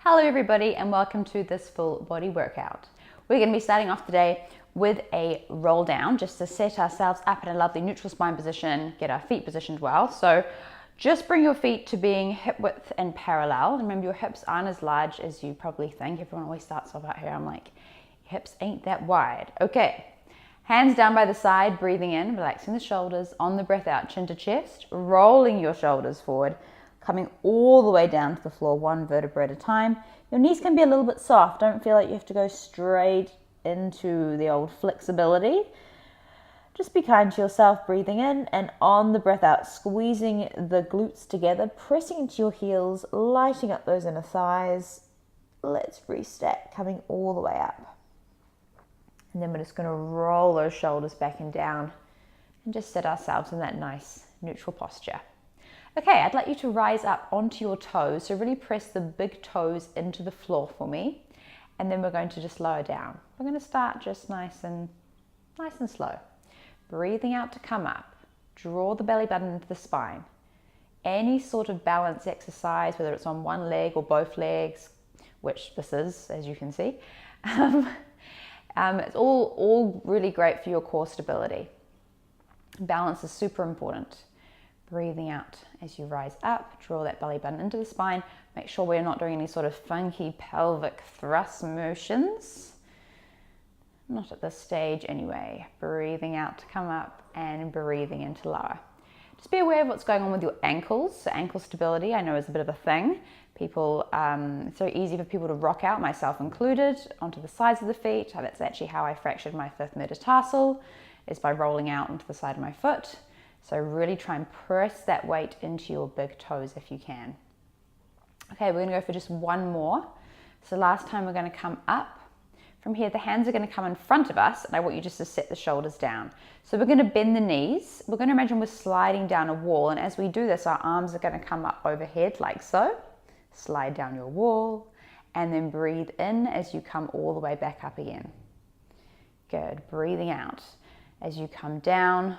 Hello everybody and welcome to this full body workout. We're going to be starting off today with a roll down just to set ourselves up in a lovely neutral spine position, get our feet positioned well. So just bring your feet to being hip width and parallel. Remember, your hips aren't as large as you probably think. Everyone always starts off out here, I'm like, hips ain't that wide. Okay, hands down by the side, breathing in, relaxing the shoulders, on the breath out, chin to chest, rolling your shoulders forward, coming all the way down to the floor, one vertebra at a time. Your knees can be a little bit soft. Don't feel like you have to go straight into the old flexibility. Just be kind to yourself, breathing in, and on the breath out, squeezing the glutes together, pressing into your heels, lighting up those inner thighs. Let's restack, coming all the way up. And then we're just going to roll those shoulders back and down and just set ourselves in that nice neutral posture. Okay, I'd like you to rise up onto your toes. So really press the big toes into the floor for me. And then we're going to just lower down. We're going to start just nice and slow. Breathing out to come up. Draw the belly button into the spine. Any sort of balance exercise, whether it's on one leg or both legs, which this is, as you can see. It's all really great for your core stability. Balance is super important. Breathing out as you rise up, draw that belly button into the spine. Make sure we're not doing any sort of funky pelvic thrust motions. Not at this stage anyway. Breathing out to come up and breathing in to lower. Just be aware of what's going on with your ankles. So ankle stability, I know, is a bit of a thing. It's very easy for people to rock out, myself included, onto the sides of the feet. That's actually how I fractured my fifth metatarsal, is by rolling out onto the side of my foot. So really try and press that weight into your big toes if you can. Okay, we're going to go for just one more. So last time we're going to come up. From here, the hands are going to come in front of us, and I want you just to set the shoulders down. So we're going to bend the knees. We're going to imagine we're sliding down a wall, and as we do this, our arms are going to come up overhead like so. Slide down your wall, and then breathe in as you come all the way back up again. Good. Breathing out as you come down.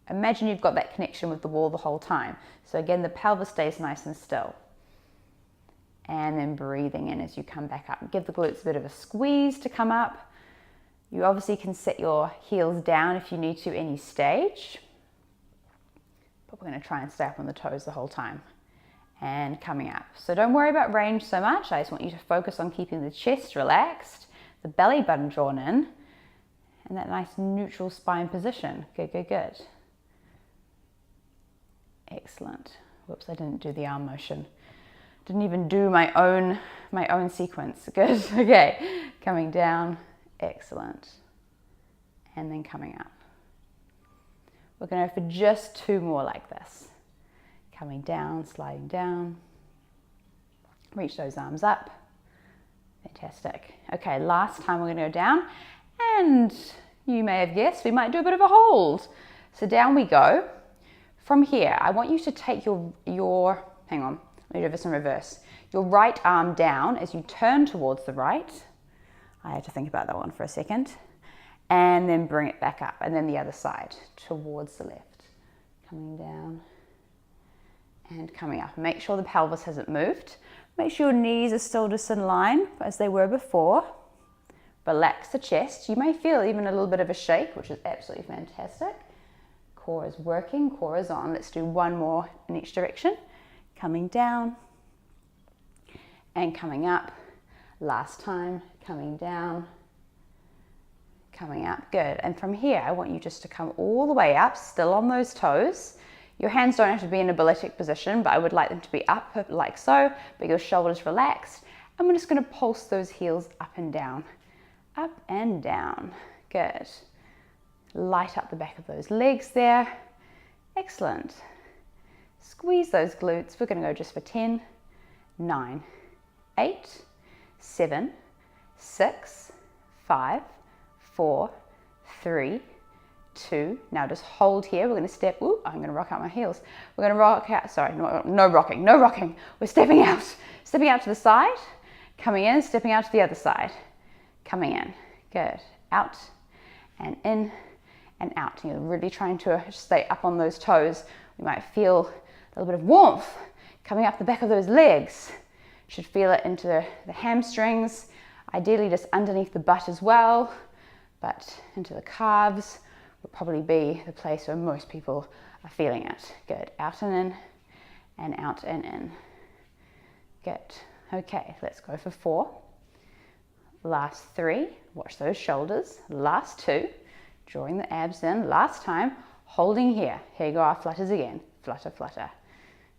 Imagine you've got that connection with the wall the whole time. So again, the pelvis stays nice and still. And then breathing in as you come back up. Give the glutes a bit of a squeeze to come up. You obviously can set your heels down if you need to any stage. But we're going to try and stay up on the toes the whole time. And coming up. So don't worry about range so much. I just want you to focus on keeping the chest relaxed, the belly button drawn in, and that nice neutral spine position. Good, good, good. Excellent. Whoops, I didn't do the arm motion. Didn't even do my own sequence. Good. Okay. Coming down. Excellent. And then coming up. We're going to go for just two more like this. Coming down, sliding down. Reach those arms up. Fantastic. Okay, last time we're going to go down. And you may have guessed, we might do a bit of a hold. So down we go. From here, I want you to take hang on, let me do this in reverse. Your right arm down as you turn towards the right. I had to think about that one for a second. And then bring it back up. And then the other side towards the left. Coming down and coming up. Make sure the pelvis hasn't moved. Make sure your knees are still just in line as they were before. Relax the chest. You may feel even a little bit of a shake, which is absolutely fantastic. Core is working, core is on. Let's do one more in each direction. Coming down and coming up. Last time, coming down, coming up. Good. And from here, I want you just to come all the way up, still on those toes. Your hands don't have to be in a balletic position, but I would like them to be up like so, but your shoulders relaxed. And we're just going to pulse those heels up and down. Up and down. Good. Light up the back of those legs there. Excellent. Squeeze those glutes. We're going to go just for 10, 9, 8, 7, 6, 5, 4, 3, 2. Now just hold here. We're going to step. Ooh, I'm going to rock out my heels. We're going to rock out. Sorry, no rocking. We're stepping out to the side, coming in, stepping out to the other side, coming in. Good. Out and in. And out. You're really trying to stay up on those toes. You might feel a little bit of warmth coming up the back of those legs. Should feel it into the hamstrings, ideally just underneath the butt as well, but into the calves would probably be the place where most people are feeling it. Good, out and in, and out and in. Good, okay, let's go for 4. Last 3, watch those shoulders. Last 2, drawing the abs in. Last time, holding here. Here you go, our flutters again. Flutter, flutter.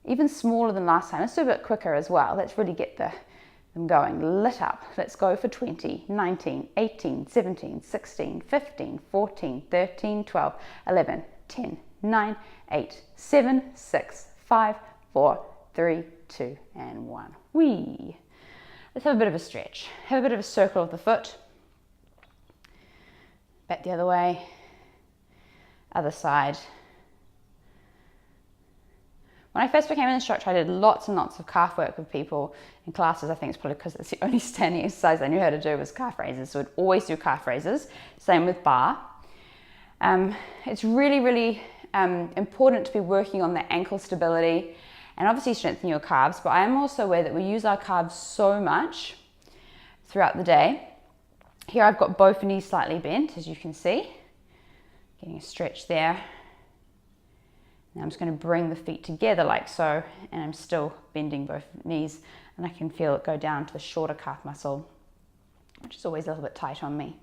Even smaller than last time. Let's do a bit quicker as well. Let's really get them going. Lit up. Let's go for 20, 19, 18, 17, 16, 15, 14, 13, 12, 11, 10, 9, 8, 7, 6, 5, 4, 3, 2, and 1. Whee! Let's have a bit of a stretch. Have a bit of a circle of the foot. Back the other way. Other side. When I first became an instructor, I did lots and lots of calf work with people in classes. I think it's probably because it's the only standing exercise I knew how to do was calf raises. So I'd always do calf raises. Same with bar. It's really, really important to be working on the ankle stability and obviously strengthen your calves. But I am also aware that we use our calves so much throughout the day. Here I've got both knees slightly bent, as you can see. Getting a stretch there. Now I'm just going to bring the feet together like so, and I'm still bending both knees, and I can feel it go down to the shorter calf muscle, which is always a little bit tight on me.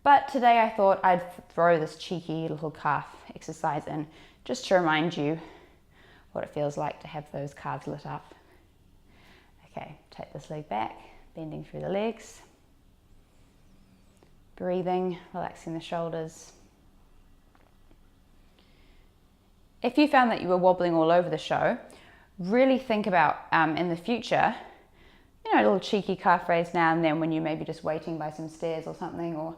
But today I thought I'd throw this cheeky little calf exercise in, just to remind you what it feels like to have those calves lit up. Okay, take this leg back, bending through the legs, breathing, relaxing the shoulders. If you found that you were wobbling all over the show, really think about in the future, a little cheeky calf raise now and then when you may be just waiting by some stairs or something, or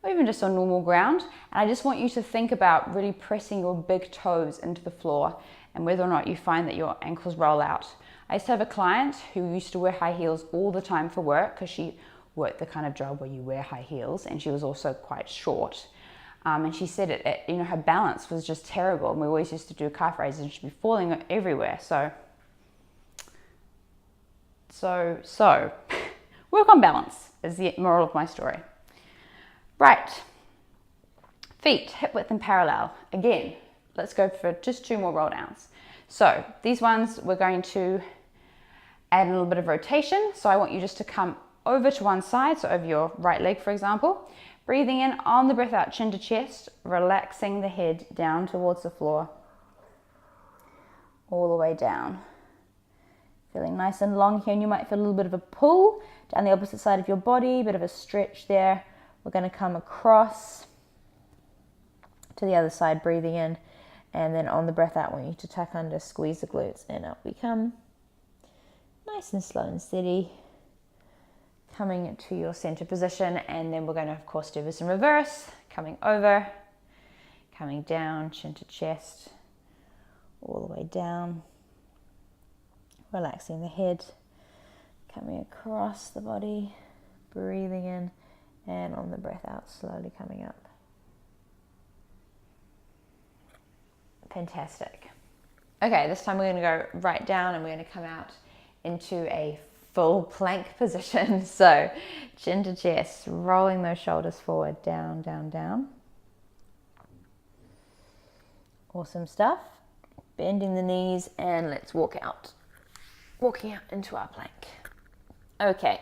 even just on normal ground. And I just want you to think about really pressing your big toes into the floor and whether or not you find that your ankles roll out. I used to have a client who used to wear high heels all the time for work because she worked the kind of job where you wear high heels, and she was also quite short. And she said her balance was just terrible, and we always used to do calf raises and she'd be falling everywhere. So work on balance is the moral of my story. Right, feet hip width and parallel. Again, let's go for just 2 more roll downs. So these ones we're going to add a little bit of rotation. So I want you just to come over to one side, so over your right leg, for example. Breathing in, on the breath out, chin to chest, relaxing the head down towards the floor, all the way down. Feeling nice and long here, and you might feel a little bit of a pull down the opposite side of your body, bit of a stretch there. We're going to come across to the other side, breathing in, and then on the breath out, I want you to tuck under, squeeze the glutes, and up we come. Nice and slow and steady. Coming to your center position, and then we're going to of course do this in reverse, coming over, coming down, chin to chest, all the way down, relaxing the head, coming across the body, breathing in, and on the breath out, slowly coming up. Fantastic. Okay, this time we're going to go right down and we're going to come out into a full plank position. So chin to chest, rolling those shoulders forward, down, down, down. Awesome stuff. Bending the knees, and let's walk out. Walking out into our plank. Okay,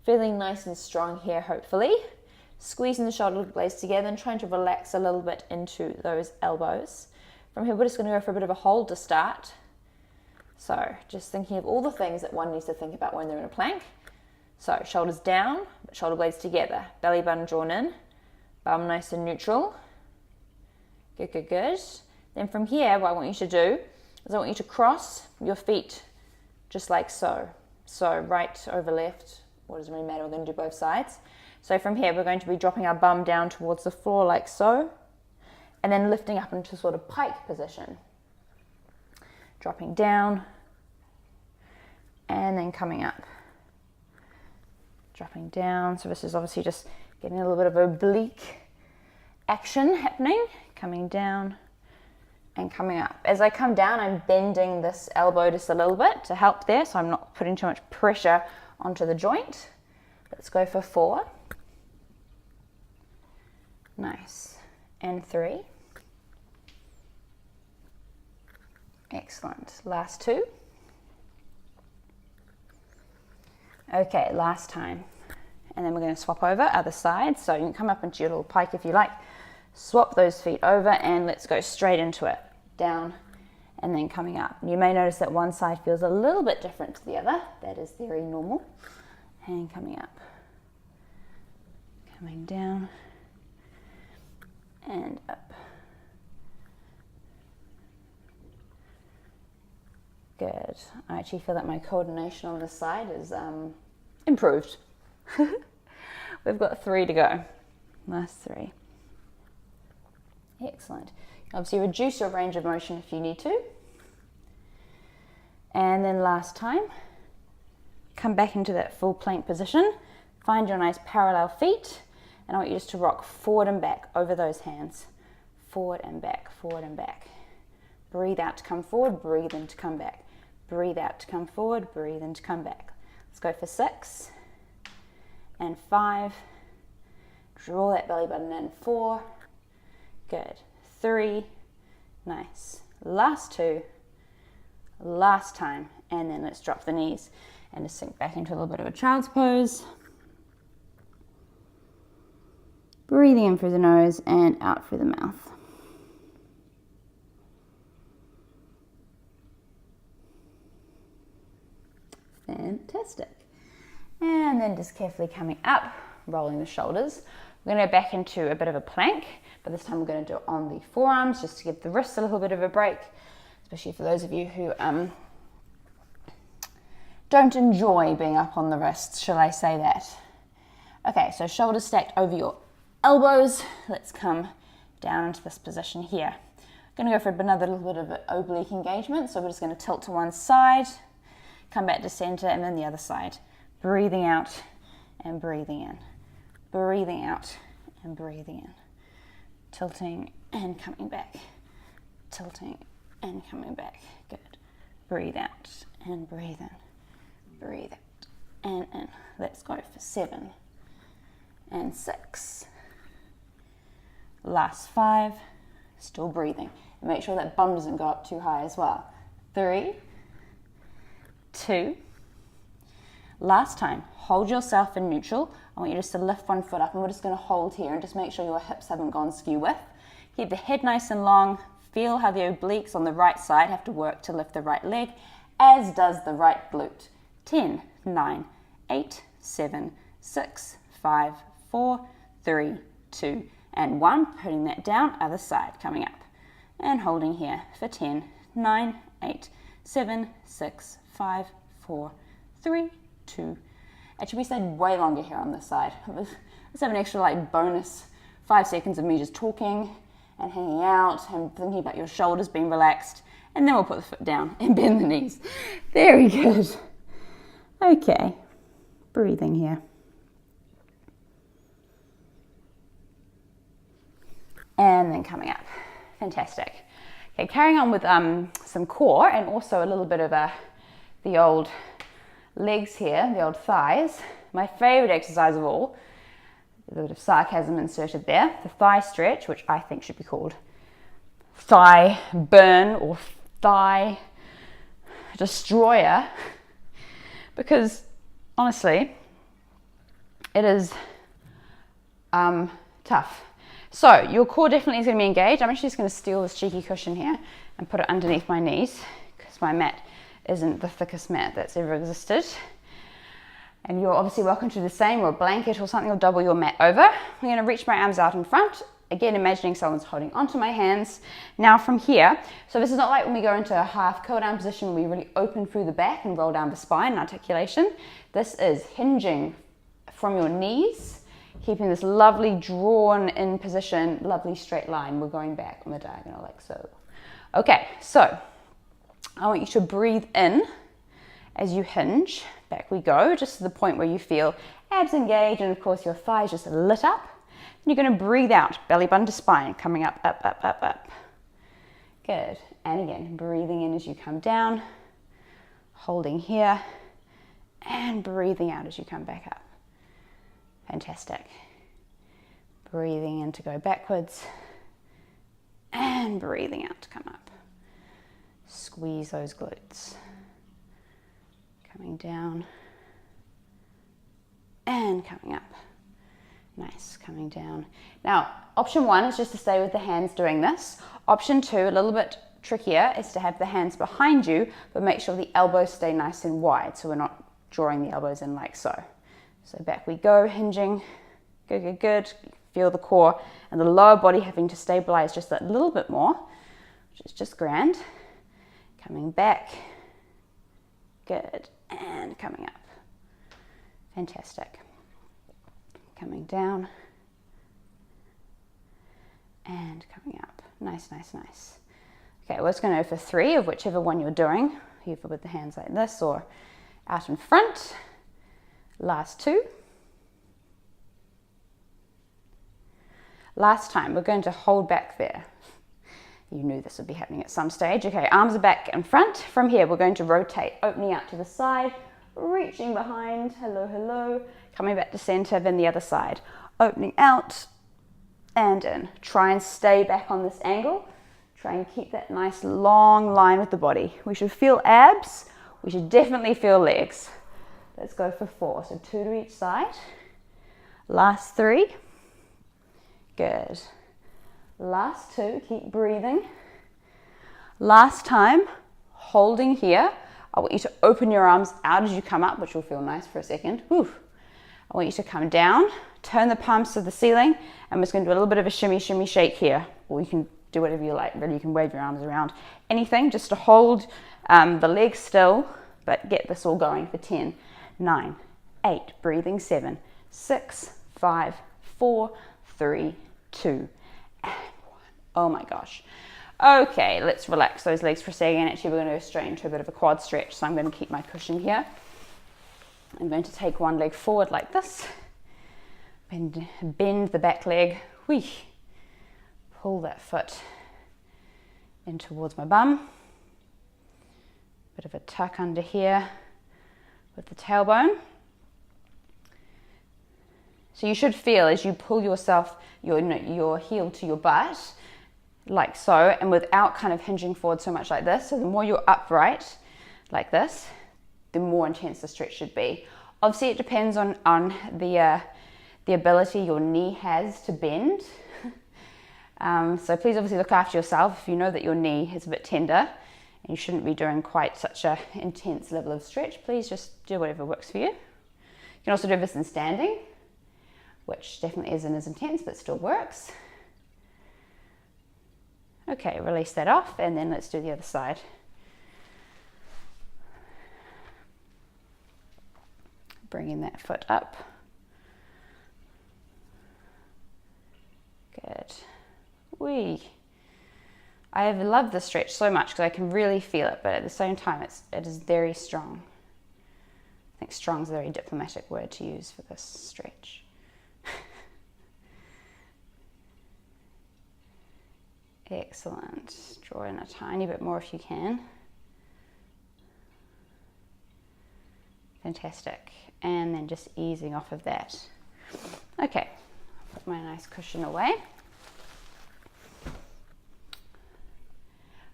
feeling nice and strong here, hopefully. Squeezing the shoulder blades together and trying to relax a little bit into those elbows. From here, we're just going to go for a bit of a hold to start. So just thinking of all the things that one needs to think about when they're in a plank. So shoulders down, shoulder blades together, belly button drawn in, bum nice and neutral. Good, good, good. Then from here, what I want you to do is I want you to cross your feet just like so. So right over left, what does it really matter? We're going to do both sides. So from here, we're going to be dropping our bum down towards the floor like so, and then lifting up into sort of pike position. Dropping down, and then coming up. Dropping down, so this is obviously just getting a little bit of oblique action happening. Coming down, and coming up. As I come down, I'm bending this elbow just a little bit to help there, so I'm not putting too much pressure onto the joint. Let's go for 4. Nice. And 3. Excellent. Last 2. Okay, last time. And then we're going to swap over, other side. So you can come up into your little pike if you like. Swap those feet over and let's go straight into it. Down and then coming up. You may notice that one side feels a little bit different to the other. That is very normal. And coming up. Coming down and up. Good. I actually feel that my coordination on this side is improved. We've got 3 to go. Last 3. Excellent. Obviously reduce your range of motion if you need to. And then last time, come back into that full plank position. Find your nice parallel feet. And I want you just to rock forward and back over those hands. Forward and back, forward and back. Breathe out to come forward, breathe in to come back. Breathe out to come forward, breathe in to come back. Let's go for 6 and 5. Draw that belly button in. 4. Good. 3. Nice. Last 2. Last time. And then let's drop the knees and just sink back into a little bit of a child's pose. Breathing in through the nose and out through the mouth. Fantastic. And then just carefully coming up, rolling the shoulders. We're going to go back into a bit of a plank, but this time we're going to do it on the forearms just to give the wrists a little bit of a break, especially for those of you who don't enjoy being up on the wrists, shall I say that. Okay, so shoulders stacked over your elbows. Let's come down into this position here. I'm going to go for another little bit of an oblique engagement, so we're just going to tilt to one side, come back to center, and then the other side. Breathing out and breathing in. Breathing out and breathing in. Tilting and coming back. Tilting and coming back. Good. Breathe out and breathe in. Breathe out and in. Let's go for 7 and 6. Last 5. Still breathing. And make sure that bum doesn't go up too high as well. 3, 2. Last time, hold yourself in neutral. I want you just to lift one foot up and we're just going to hold here and just make sure your hips haven't gone skew width. Keep the head nice and long. Feel how the obliques on the right side have to work to lift the right leg, as does the right glute. 10, 9, 8, 7, 6, 5, 4, 3, 2, and 1. Putting that down, other side coming up. And holding here for 10, 9, 8, 7, 6, 5, 4, 3, 2. Actually, we stayed way longer here on this side. Let's have an extra bonus 5 seconds of me just talking and hanging out and thinking about your shoulders being relaxed. And then we'll put the foot down and bend the knees. Very good. Okay, breathing here. And then coming up. Fantastic. Okay, carrying on with some core and also a little bit of the old legs here, the old thighs. My favorite exercise of all, a bit of sarcasm inserted there, the thigh stretch, which I think should be called thigh burn or thigh destroyer, because honestly, it is tough. So your core definitely is going to be engaged. I'm actually just going to steal this cheeky cushion here and put it underneath my knees because my mat isn't the thickest mat that's ever existed. And you're obviously welcome to do the same, or a blanket or something, or double your mat over. I'm going to reach my arms out in front. Again, imagining someone's holding onto my hands. Now from here, so this is not like when we go into a half curl down position, we really open through the back and roll down the spine and articulation. This is hinging from your knees, keeping this lovely drawn in position, lovely straight line. We're going back on the diagonal like so. Okay, so I want you to breathe in as you hinge. Back we go, just to the point where you feel abs engaged and of course your thighs just lit up. And you're going to breathe out, belly button to spine, coming up, up, up, up, up. Good. And again, breathing in as you come down, holding here, and breathing out as you come back up. Fantastic. Breathing in to go backwards, and breathing out to come up. Squeeze those glutes. Coming down, and coming up. Nice, coming down. Now, option 1 is just to stay with the hands doing this. Option 2, a little bit trickier, is to have the hands behind you, but make sure the elbows stay nice and wide, so we're not drawing the elbows in like so. So back we go, hinging. Good, good, good. Feel the core and the lower body having to stabilize just that little bit more, which is just grand. Coming back. Good. And coming up. Fantastic. Coming down. And coming up. Nice, nice, nice. Okay, we're just going to go for 3 of whichever one you're doing, either with the hands like this or out in front. Last 2. Last time, we're going to hold back there. You knew this would be happening at some stage. Okay, arms are back and front. From here, we're going to rotate, opening out to the side, reaching behind, hello, hello, coming back to center, then the other side. Opening out and in. Try and stay back on this angle. Try and keep that nice long line with the body. We should feel abs. We should definitely feel legs. Let's go for 4. So 2 to each side. Last 3. Good. Last 2, keep breathing. Last time, holding here. I want you to open your arms out as you come up, which will feel nice for a second. Whew. I want you to come down, turn the palms to the ceiling, and we're just going to do a little bit of a shimmy, shimmy shake here. Or you can do whatever you like. Really, you can wave your arms around. Anything, just to hold the legs still, but get this all going for 10, 9, 8, breathing 7, 6, 5, 4, 3, 2, and 1. Oh my gosh. Okay, let's relax those legs for a second. Actually, we're going to go straight into a bit of a quad stretch, so I'm going to keep my cushion here. I'm going to take one leg forward like this. Bend the back leg. Whee. Pull that foot in towards my bum. Bit of a tuck under here with the tailbone. So you should feel as you pull yourself, your heel to your butt, like so, and without kind of hinging forward so much like this. So the more you're upright, like this, the more intense the stretch should be. Obviously, it depends on the ability your knee has to bend. So please obviously look after yourself if you know that your knee is a bit tender and you shouldn't be doing quite such an intense level of stretch. Please just do whatever works for you. You can also do this in standing, which definitely isn't as intense but still works. Okay, release that off and then let's do the other side. Bringing that foot up. Good. Whee. I love the stretch so much because I can really feel it, but at the same time it is very strong. I think strong is a very diplomatic word to use for this stretch. Excellent. Draw in a tiny bit more if you can. Fantastic. And then just easing off of that. Okay, put my nice cushion away.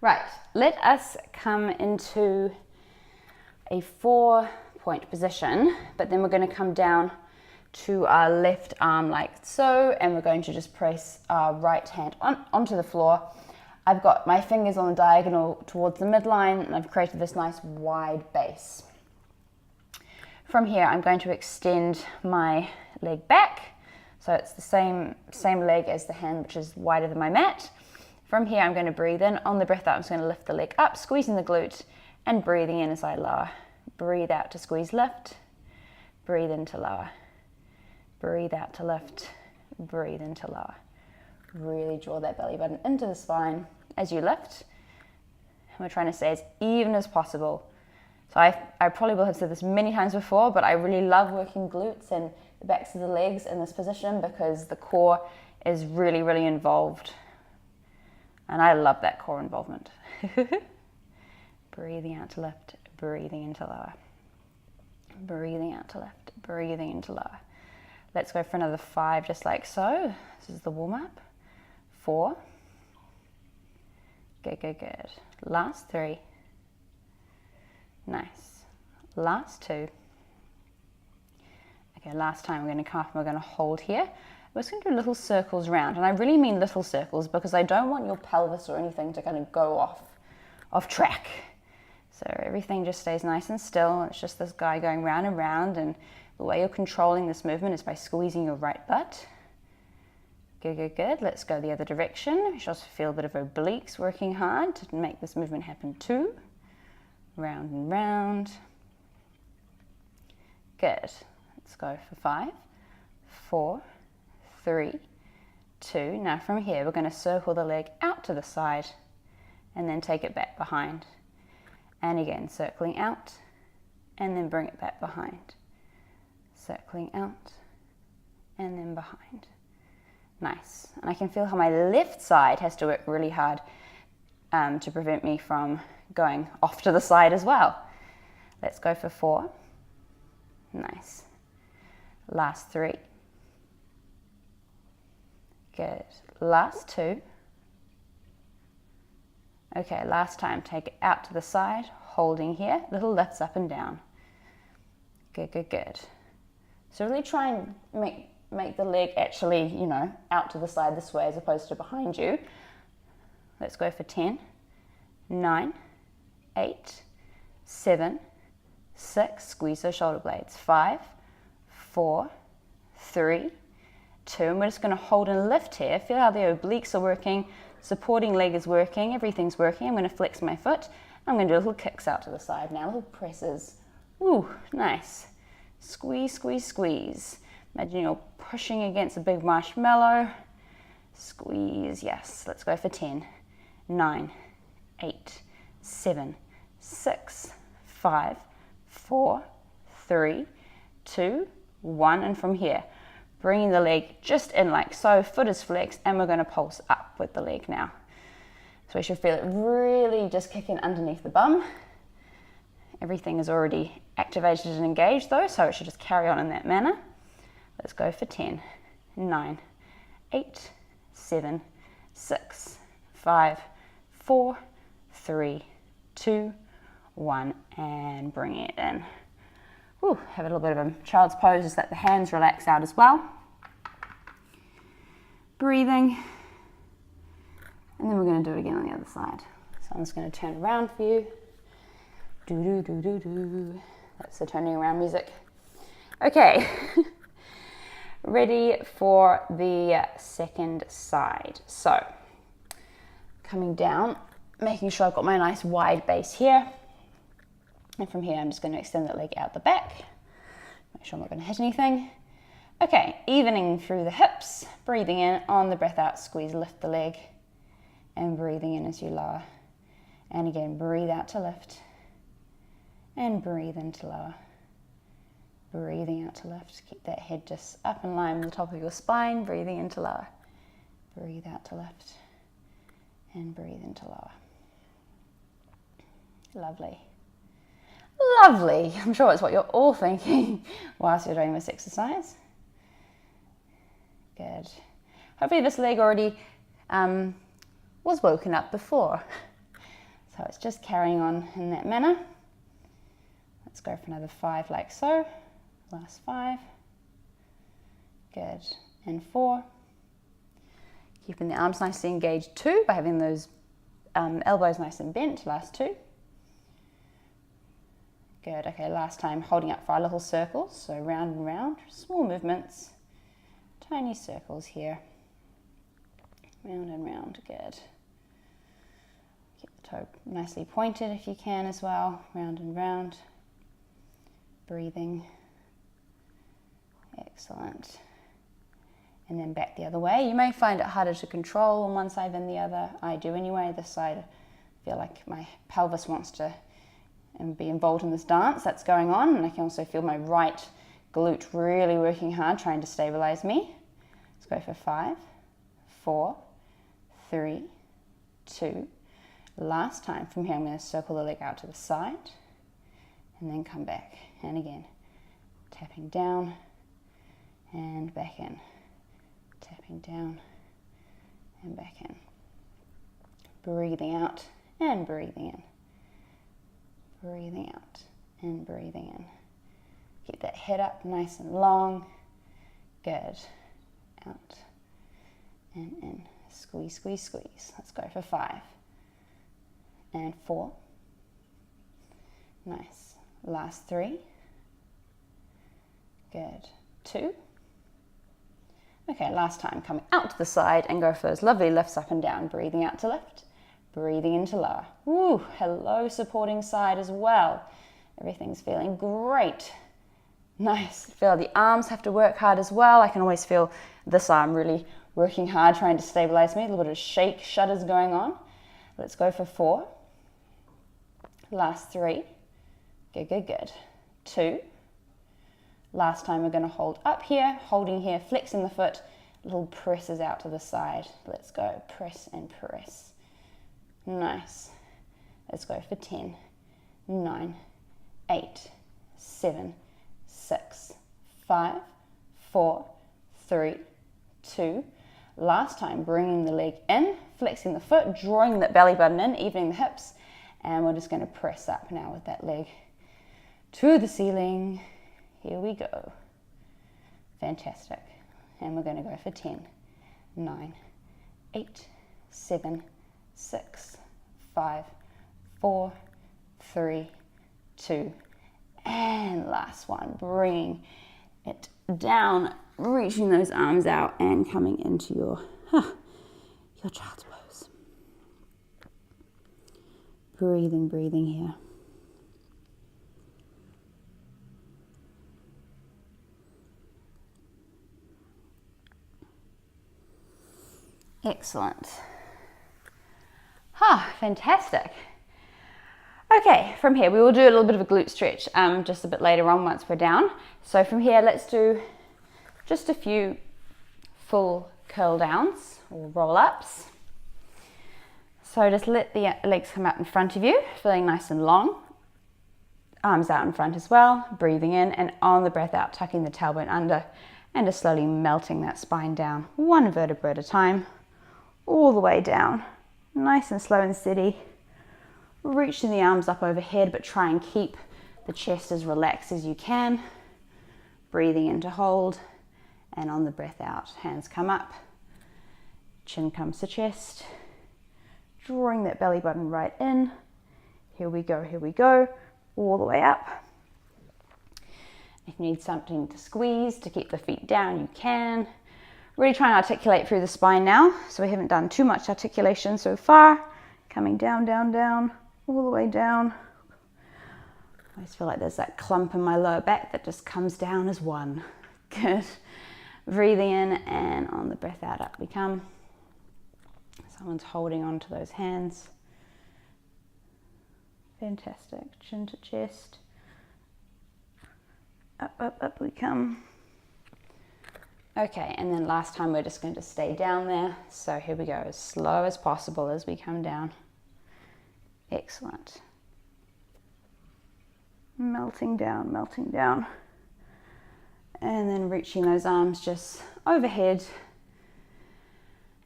Right, let us come into a 4-point position, but then we're going to come down to our left arm like so, and we're going to just press our right hand onto the floor. I've got my fingers on the diagonal towards the midline, and I've created this nice wide base. From here, I'm going to extend my leg back, so it's the same leg as the hand, which is wider than my mat. From here, I'm going to breathe in. On the breath out, I'm just going to lift the leg up, squeezing the glute, and breathing in as I lower. Breathe out to squeeze, lift. Breathe in to lower. Breathe out to lift. Breathe in to lower. Really draw that belly button into the spine as you lift. And we're trying to stay as even as possible. So I probably will have said this many times before, but I really love working glutes and the backs of the legs in this position because the core is really, really involved. And I love that core involvement. Breathing out to lift, breathing into lower. Breathing out to lift, breathing into lower. Let's go for another 5, just like so. This is the warm-up. 4. Good, good, good. Last 3. Nice. Last 2. Okay, last time we're going to come up and we're going to hold here. We're just going to do little circles round, and I really mean little circles because I don't want your pelvis or anything to kind of go off track. So everything just stays nice and still. It's just this guy going round and round, and the way you're controlling this movement is by squeezing your right butt. Good, good, good. Let's go the other direction. You should also feel a bit of obliques working hard to make this movement happen too. Round and round. Good. Let's go for 5, 4, 3, 2. Now from here, we're going to circle the leg out to the side and then take it back behind. And again, circling out and then bring it back behind. Circling out and then behind. Nice. And I can feel how my left side has to work really hard to prevent me from going off to the side as well. Let's go for 4. Nice. Last 3. Good. Last 2. Okay, last time, take it out to the side, holding here, little lifts up and down. Good, good, good. So really try and make the leg actually, you know, out to the side this way as opposed to behind you. Let's go for 10, 9, 8, 7, 6, squeeze those shoulder blades, 5, 4, 3, 2, and we're just going to hold and lift here. Feel how the obliques are working, supporting leg is working, everything's working. I'm going to flex my foot. I'm going to do little kicks out to the side now, little presses. Ooh, nice. Squeeze, squeeze, squeeze. Imagine you're pushing against a big marshmallow. Squeeze, yes. Let's go for 10, 9, 8, 7, 6, 5, 4, 3, 2, 1, and from here, bringing the leg just in like so, foot is flexed, and we're going to pulse up with the leg now. So we should feel it really just kicking underneath the bum. Everything is already activated and engaged though, so it should just carry on in that manner. Let's go for 10, 9, 8, 7, 6, 5, 4, 3, 2, 1, and bring it in. Ooh, have a little bit of a child's pose, just let the hands relax out as well. Breathing. And then we're going to do it again on the other side. So I'm just going to turn around for you. Do, do, do, do, do. That's the turning around music. Okay. Ready for the second side. So, coming down, making sure I've got my nice wide base here. And from here, I'm just going to extend that leg out the back. Make sure I'm not going to hit anything. Okay, evening through the hips. Breathing in, on the breath out, squeeze, lift the leg. And breathing in as you lower. And again, breathe out to lift. And breathe in to lower. Breathing out to lift. Keep that head just up in line with the top of your spine. Breathing in to lower. Breathe out to lift. And breathe in to lower. Lovely. Lovely. I'm sure it's what you're all thinking whilst you're doing this exercise. Good. Hopefully this leg already was woken up before. So it's just carrying on in that manner. Let's go for another 5 like so. Last 5. Good. And 4. Keeping the arms nicely engaged 2 by having those elbows nice and bent. Last 2. Good. Okay, last time holding up for our little circles. So round and round. Small movements. Tiny circles here. Round and round. Good. Keep the toe nicely pointed if you can as well. Round and round. Breathing. Excellent. And then back the other way. You may find it harder to control on one side than the other. I do anyway. This side, I feel like my pelvis wants to be involved in this dance that's going on. And I can also feel my right glute really working hard, trying to stabilize me. Let's go for 5, 4, 3, 2. Last time. From here I'm going to circle the leg out to the side and then come back. And again, tapping down and back in. Tapping down and back in. Breathing out and breathing in. Breathing out and breathing in. Keep that head up nice and long. Good. Out and in. Squeeze, squeeze, squeeze. Let's go for 5 and 4. Nice. Last 3. Good. 2. Okay, last time, coming out to the side and go for those lovely lifts up and down. Breathing out to lift, breathing into lower. Woo, hello, supporting side as well. Everything's feeling great. Nice. Feel the arms have to work hard as well. I can always feel this arm really working hard, trying to stabilize me. A little bit of shake, shudders going on. Let's go for 4. Last 3. Good, good, good. 2. Last time we're going to hold up here, holding here, flexing the foot, little presses out to the side. Let's go, press and press. Nice. Let's go for 10, 9, 8, 7, 6, 5, 4, 3, 2. Last time, bringing the leg in, flexing the foot, drawing that belly button in, evening the hips, and we're just going to press up now with that leg to the ceiling. Here we go. Fantastic. And we're going to go for 10, 9, 8, 7, 6, 5, 4, 3, 2, and last one. Bringing it down, reaching those arms out and coming into your child's pose. Breathing, breathing here. Excellent. Fantastic. Okay, from here we will do a little bit of a glute stretch just a bit later on once we're down. So from here, let's do just a few full curl downs or roll ups. So just let the legs come out in front of you, feeling nice and long. Arms out in front as well, breathing in, and on the breath out, tucking the tailbone under and just slowly melting that spine down, one vertebra at a time, all the way down, nice and slow and steady. Reaching the arms up overhead, but try and keep the chest as relaxed as you can. Breathing in to hold, and on the breath out, hands come up, chin comes to chest, drawing that belly button right in. Here we go, all the way up. If you need something to squeeze to keep the feet down, you can. Really try and articulate through the spine now, so we haven't done too much articulation so far. Coming down, down, down, all the way down. I always feel like there's that clump in my lower back that just comes down as one. Good. Breathing in, and on the breath out, up we come. Someone's holding on to those hands. Fantastic. Chin to chest. Up, up, up we come. Okay, and then last time we're just going to stay down there. So here we go, as slow as possible as we come down. Excellent. Melting down, melting down. And then reaching those arms just overhead.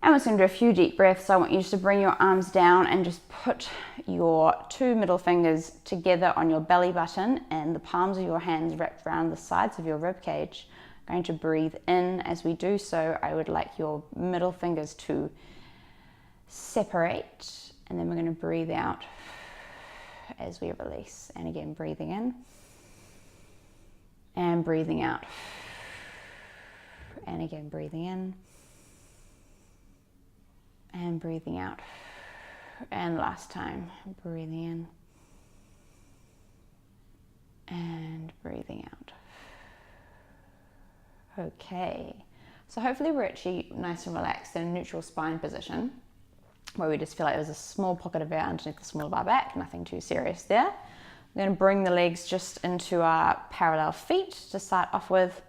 And we're just going to do a few deep breaths. So I want you just to bring your arms down and just put your 2 middle fingers together on your belly button and the palms of your hands wrapped around the sides of your rib cage. I'm going to breathe in. As we do so, I would like your middle fingers to separate, and then we're going to breathe out as we release. And again, breathing in and breathing out. And again, breathing in and breathing out. And last time, breathing in and breathing out. Okay, so hopefully we're actually nice and relaxed in a neutral spine position where we just feel like there's a small pocket of air underneath the small of our back, nothing too serious there. We're going to bring the legs just into our parallel feet to start off with.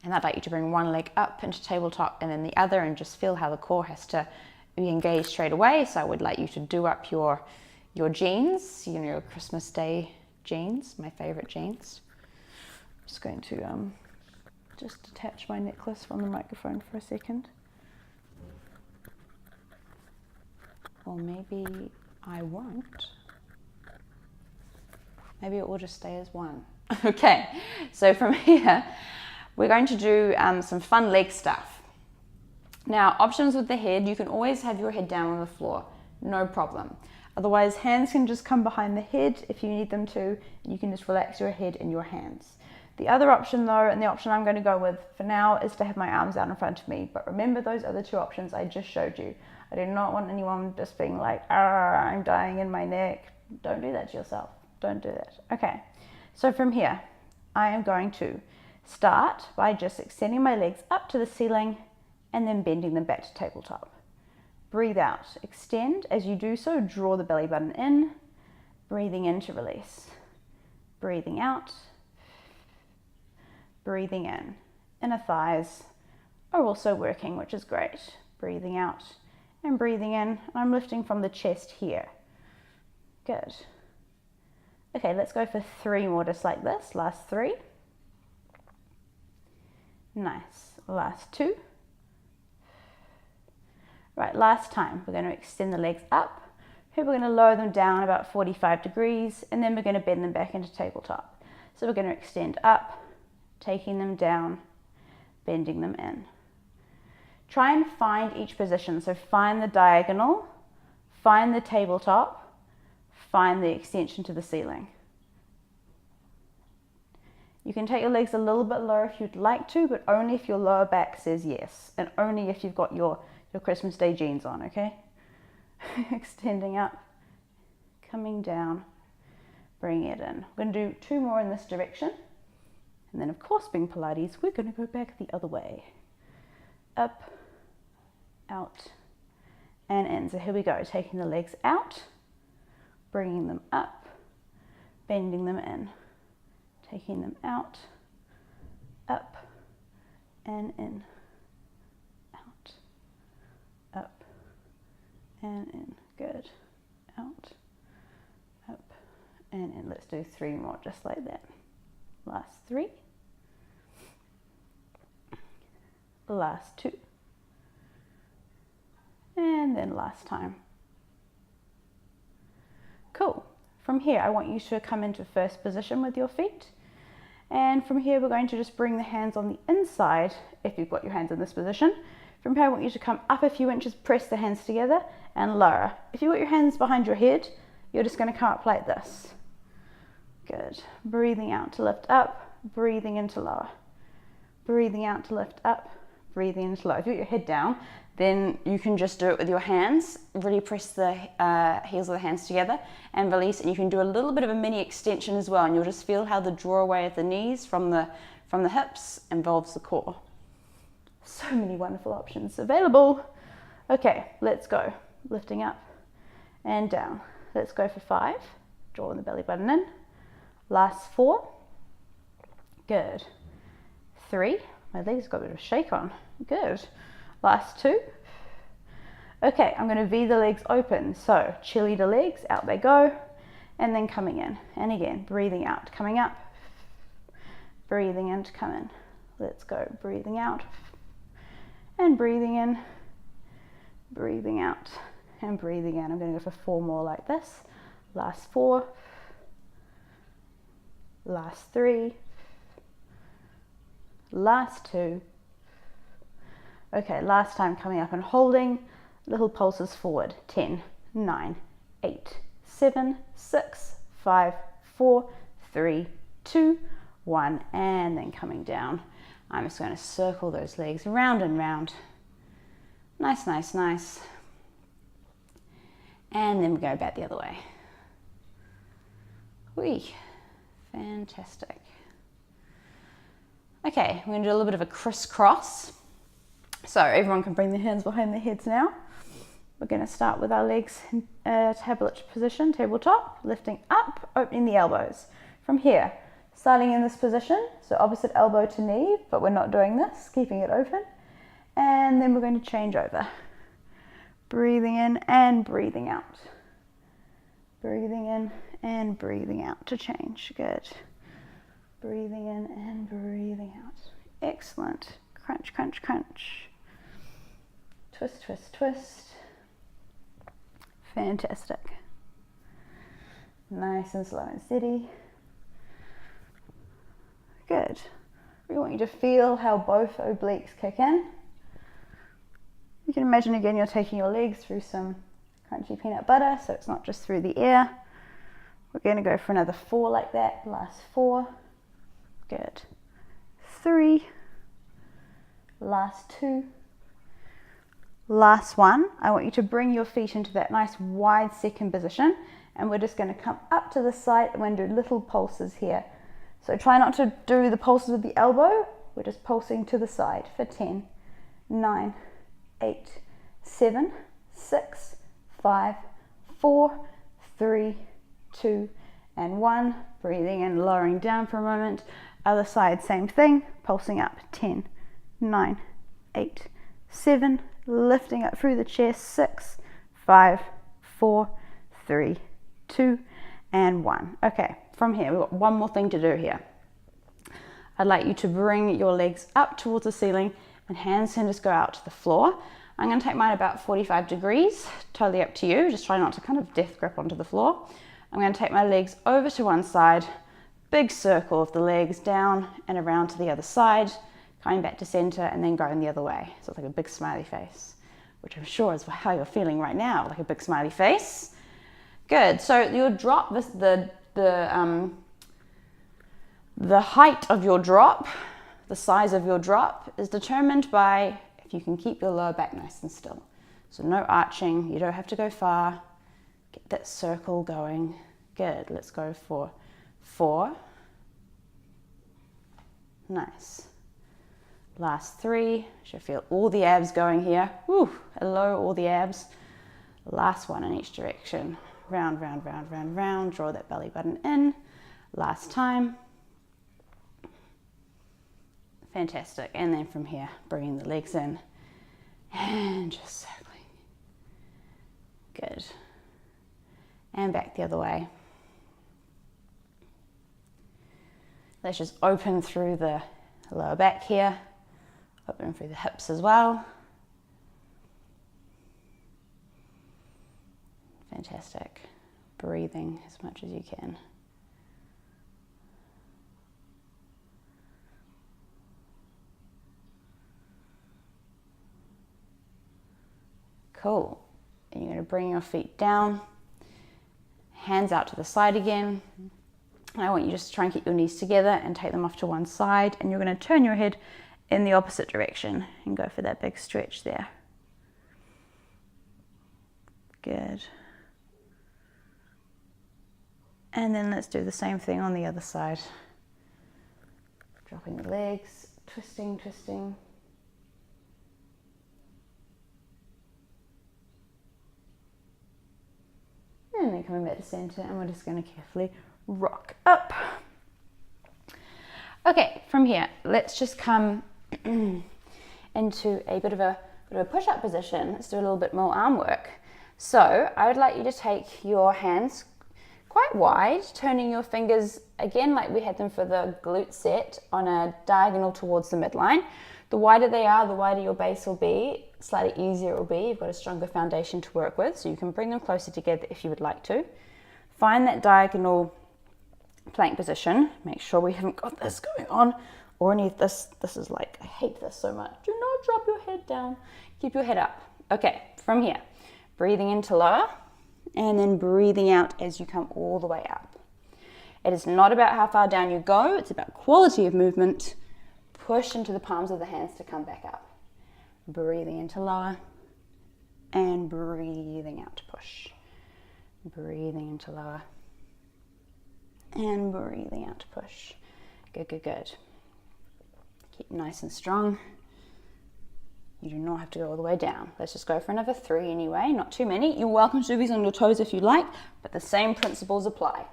And I'd like you to bring one leg up into tabletop and then the other, and just feel how the core has to be engaged straight away. So I would like you to do up your jeans, you know, your Christmas Day jeans, my favorite jeans. I'm just going to just detach my necklace from the microphone for a second. Or maybe I won't. Maybe it will just stay as one. Okay, so from here, we're going to do some fun leg stuff. Now, options with the head, you can always have your head down on the floor, no problem. Otherwise, hands can just come behind the head if you need them to. You can just relax your head in your hands. The other option though, and the option I'm going to go with for now, is to have my arms out in front of me. But remember those other two options I just showed you. I do not want anyone just being like, I'm dying in my neck. Don't do that to yourself. Don't do that. Okay, so from here, I am going to start by just extending my legs up to the ceiling and then bending them back to tabletop. Breathe out, extend. As you do so, draw the belly button in, breathing in to release. Breathing out, breathing in. Inner thighs are also working, which is great. Breathing out and breathing in. I'm lifting from the chest here. Good. Okay, let's go for 3 more just like this. Last 3. Nice. Last 2. Right, last time, we're going to extend the legs up. Here we're going to lower them down about 45 degrees, and then we're going to bend them back into tabletop. So we're going to extend up, taking them down, bending them in. Try and find each position. So find the diagonal, find the tabletop, find the extension to the ceiling. You can take your legs a little bit lower if you'd like to, but only if your lower back says yes, and only if you've got your Christmas Day jeans on, okay? Extending up, coming down, bringing it in. We're going to do 2 more in this direction. And then, of course, being Pilates, we're going to go back the other way. Up, out, and in. So here we go, taking the legs out, bringing them up, bending them in, taking them out, up, and in. Up and in. Good. Out, up, and in. Let's do 3 more just like that. Last 3. Last 2. And then last time. Cool. From here, I want you to come into first position with your feet. And from here, we're going to just bring the hands on the inside, if you've got your hands in this position. From here, I want you to come up a few inches, press the hands together, and lower. If you've got your hands behind your head, you're just going to come up like this. Good. Breathing out to lift up, breathing in to lower. Breathing out to lift up, breathing in to lower. If you got your head down, then you can just do it with your hands. Really press the heels of the hands together and release. And you can do a little bit of a mini extension as well, and you'll just feel how the draw away at the knees from the hips involves the core. So many wonderful options available. Okay, let's go. Lifting up and down. Let's go for 5. Drawing the belly button in. Last 4. Good. 3. My legs got a bit of a shake on. Good. Last 2. Okay, I'm going to V the legs open. So cheerleader legs, out they go. And then coming in. And again, breathing out, coming up. Breathing in to come in. Let's go. Breathing out. And breathing in, breathing out, and breathing in. I'm going to go for 4 more like this. Last 4, last 3, last 2. Okay, last time coming up and holding, little pulses forward. 10, 9, 8, 7, 6, 5, 4, 3, 2, 1, and then coming down. I'm just going to circle those legs round and round. Nice, nice, nice. And then we go back the other way. Whee, fantastic. Okay, we're going to do a little bit of a crisscross. So everyone can bring their hands behind their heads now. We're going to start with our legs in tablet position, tabletop, lifting up, opening the elbows. From here, starting in this position, so opposite elbow to knee, but we're not doing this, keeping it open. And then we're going to change over. Breathing in and breathing out. Breathing in and breathing out to change. Good. Breathing in and breathing out. Excellent. Crunch, crunch, crunch. Twist, twist, twist. Fantastic. Nice and slow and steady. Good. We want you to feel how both obliques kick in. You can imagine again you're taking your legs through some crunchy peanut butter, so it's not just through the air. We're going to go for another 4 like that. Last 4. Good. 3. Last 2. Last 1. I want you to bring your feet into that nice wide second position, and we're just going to come up to the side and we're going to do little pulses here. So try not to do the pulses with the elbow. We're just pulsing to the side for 10, 9, 8, 7, 6, 5, 4, 3, 2, and 1. Breathing in, lowering down for a moment. Other side, same thing. Pulsing up, 10, 9, 8, 7, lifting up through the chest, 6, 5, 4, 3, 2, and 1. Okay, from here, we've got one more thing to do here. I'd like you to bring your legs up towards the ceiling and hands can just go out to the floor. I'm going to take mine about 45 degrees, totally up to you. Just try not to kind of death grip onto the floor. I'm going to take my legs over to one side, big circle of the legs down and around to the other side, coming back to center and then going the other way. So it's like a big smiley face, which I'm sure is how you're feeling right now, like a big smiley face. Good. So your drop, the height of your drop, the size of your drop is determined by if you can keep your lower back nice and still. So no arching, you don't have to go far. Get that circle going. Good. Let's go for 4. Nice. Last 3. Should feel all the abs going here. Woo, hello, all the abs. Last 1 in each direction. Round, round, round, round, round. Draw that belly button in. Last time. Fantastic. And then from here, bringing the legs in and just circling. Good. And back the other way. Let's just open through the lower back here. Open through the hips as well. Fantastic. Breathing as much as you can. Cool. And you're going to bring your feet down, hands out to the side again. And I want you just to try and keep your knees together and take them off to one side. And you're going to turn your head in the opposite direction and go for that big stretch there. Good. And then let's do the same thing on the other side. Dropping the legs, twisting, twisting. And then coming back to center, and we're just going to carefully rock up. Okay, from here, let's just come into a bit of a push-up position. Let's do a little bit more arm work. So I would like you to take your hands quite wide, turning your fingers, again, like we had them for the glute set, on a diagonal towards the midline. The wider they are, the wider your base will be, slightly easier it will be. You've got a stronger foundation to work with, so you can bring them closer together if you would like to. Find that diagonal plank position. Make sure we haven't got this going on or any of this. This is like, I hate this so much. Do not drop your head down. Keep your head up. Okay, from here, breathing into lower and then breathing out as you come all the way up. It is not about how far down you go. It's about quality of movement. Push into the palms of the hands to come back up. Breathing into lower and breathing out to push. Breathing into lower and breathing out to push. Good, good, good. Keep nice and strong. You do not have to go all the way down. Let's just go for another 3 anyway, not too many. You're welcome to do these on your toes if you like, but the same principles apply.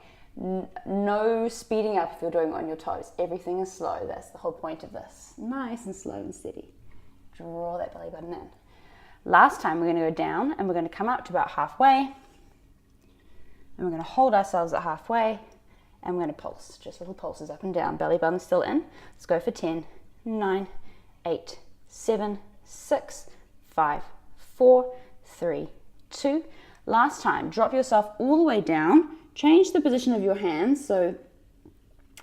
No speeding up if you're doing it on your toes. Everything is slow. That's the whole point of this. Nice and slow and steady. Draw that belly button in. Last time we're going to go down and we're going to come up to about halfway, and we're going to hold ourselves at halfway, and we're going to pulse, just little pulses up and down, belly button still in. Let's go for 10, 9, 8, 7, 6, 5, 4, 3, 2. Last time, drop yourself all the way down, change the position of your hands so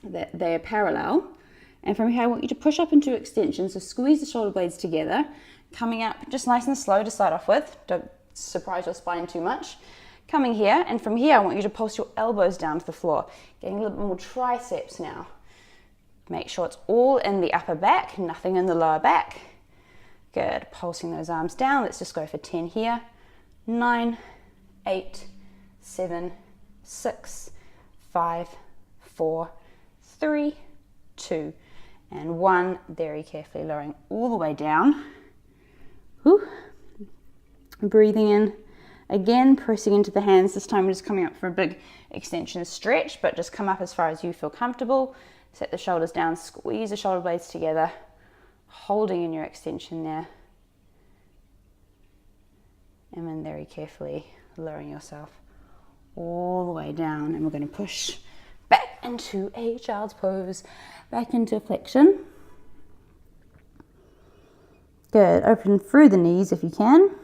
that they are parallel, and from here I want you to push up into extension, so squeeze the shoulder blades together, coming up just nice and slow to start off with, don't surprise your spine too much. Coming here, and from here I want you to pulse your elbows down to the floor, getting a little bit more triceps now. Make sure it's all in the upper back, nothing in the lower back. Good, pulsing those arms down. Let's just go for 10 here. 9, 8, 7, 6, 5, 4, 3, 2, and 1. Very carefully lowering all the way down. Whew. Breathing in. Again, pressing into the hands. This time we're just coming up for a big extension stretch, but just come up as far as you feel comfortable. Set the shoulders down, squeeze the shoulder blades together, holding in your extension there. And then very carefully lowering yourself all the way down. And we're going to push back into a child's pose, back into flexion. Good, open through the knees if you can.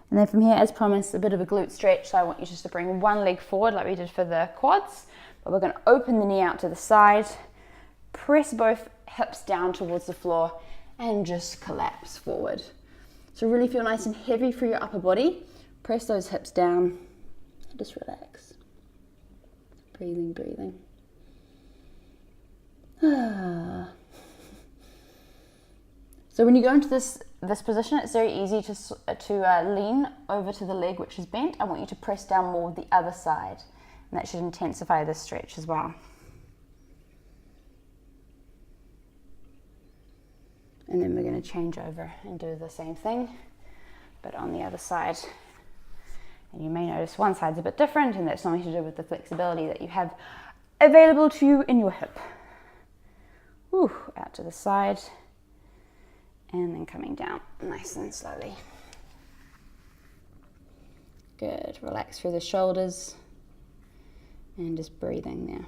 And then from here, as promised, a bit of a glute stretch. So I want you just to bring one leg forward like we did for the quads. But we're going to open the knee out to the side, press both hips down towards the floor, and just collapse forward. So really feel nice and heavy through your upper body. Press those hips down, and just relax. Breathing, breathing. So when you go into this position, it's very easy to lean over to the leg which is bent. I want you to press down more with the other side, and that should intensify this stretch as well. And then we're going to change over and do the same thing, but on the other side. And you may notice one side's a bit different, and that's something to do with the flexibility that you have available to you in your hip. Whew, out to the side. And then coming down nice and slowly. Good, relax through the shoulders and just breathing there.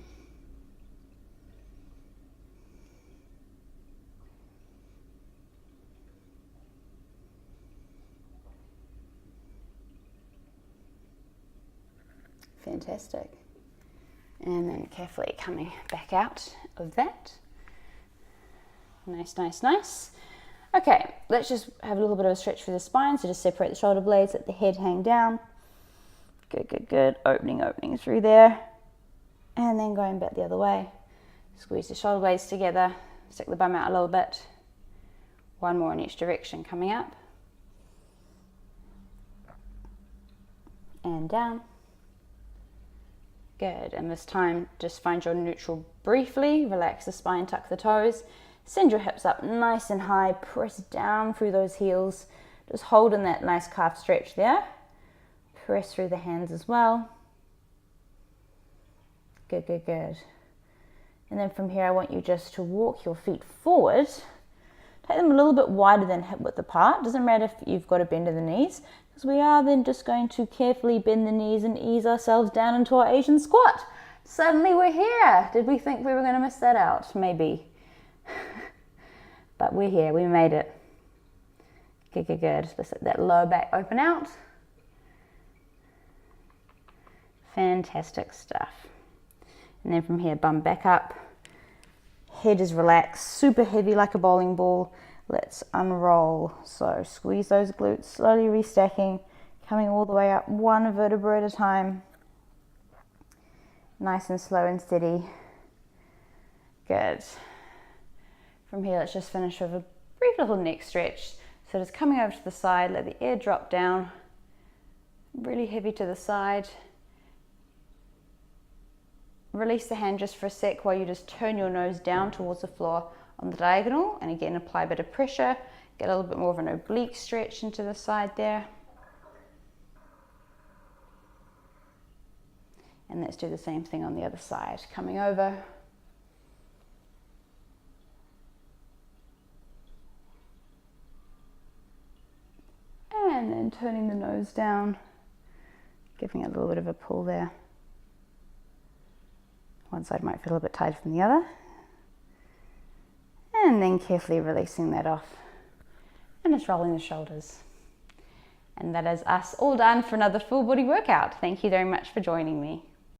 Fantastic. And then carefully coming back out of that. Nice, nice, nice. Okay, let's just have a little bit of a stretch through the spine. So just separate the shoulder blades, let the head hang down. Good, good, good. Opening through there. And then going back the other way. Squeeze the shoulder blades together. Stick the bum out a little bit. One more in each direction, coming up. And down. Good, and this time just find your neutral briefly. Relax the spine, tuck the toes. Send your hips up nice and high, press down through those heels. Just hold in that nice calf stretch there. Press through the hands as well. Good, good, good. And then from here, I want you just to walk your feet forward. Take them a little bit wider than hip width apart. Doesn't matter if you've got a bend of the knees, because we are then just going to carefully bend the knees and ease ourselves down into our Asian squat. Suddenly we're here. Did we think we were going to miss that out? Maybe. But we're here, we made it. Good, good, good. Let's let that lower back open out. Fantastic stuff. And then from here, bum back up. Head is relaxed, super heavy like a bowling ball. Let's unroll. So squeeze those glutes, slowly restacking, coming all the way up, one vertebra at a time. Nice and slow and steady. Good. From here, let's just finish with a brief little neck stretch. So just coming over to the side, let the air drop down, really heavy to the side. Release the hand just for a sec while you just turn your nose down towards the floor on the diagonal, and again apply a bit of pressure, get a little bit more of an oblique stretch into the side there. And let's do the same thing on the other side. Coming over. And then turning the nose down, giving it a little bit of a pull there. One side might feel a bit tighter than the other. And then carefully releasing that off and just rolling the shoulders. And that is us all done for another full body workout. Thank you very much for joining me.